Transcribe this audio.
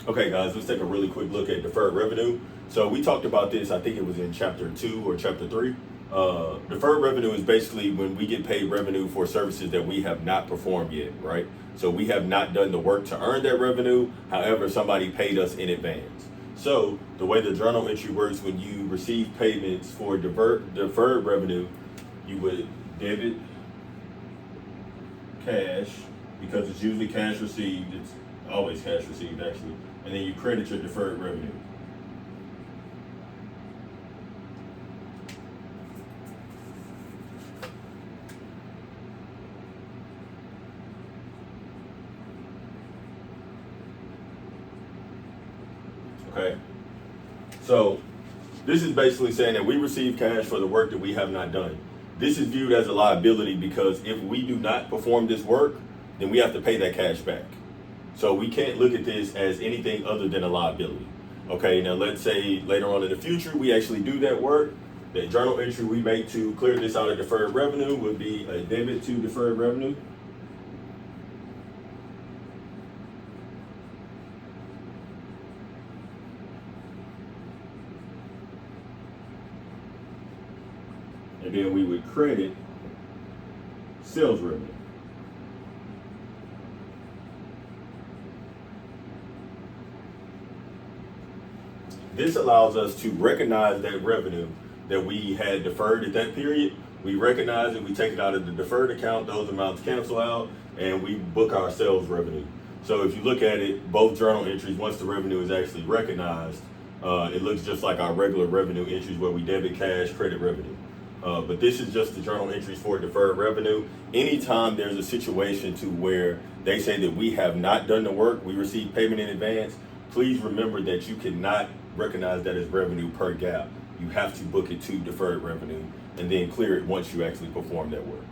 Okay, guys, let's take a really quick look at deferred revenue. So we talked about this, I think it was in chapter 2 or chapter 3. Deferred revenue is basically when we get paid revenue for services that we have not performed yet, right? So we have not done the work to earn that revenue. However, somebody paid us in advance. So the way the journal entry works, when you receive payments for deferred revenue, you would debit cash, because it's usually cash received. It's always cash received, actually. And then you credit your deferred revenue. Okay? So this is basically saying that we receive cash for the work that we have not done. This is viewed as a liability because if we do not perform this work, then we have to pay that cash back. So we can't look at this as anything other than a liability. Okay, now let's say later on in the future we actually do that work. The journal entry we make to clear this out of deferred revenue would be a debit to deferred revenue. And then we would credit sales revenue. This allows us to recognize that revenue that we had deferred at that period. We recognize it, we take it out of the deferred account, those amounts cancel out, and we book our sales revenue. So if you look at it, both journal entries, once the revenue is actually recognized, it looks just like our regular revenue entries where we debit cash, credit revenue. But this is just the journal entries for deferred revenue. Anytime there's a situation to where they say that we have not done the work, we receive payment in advance, please remember that you cannot recognize that as revenue per GAAP. You have to book it to deferred revenue and then clear it once you actually perform that work.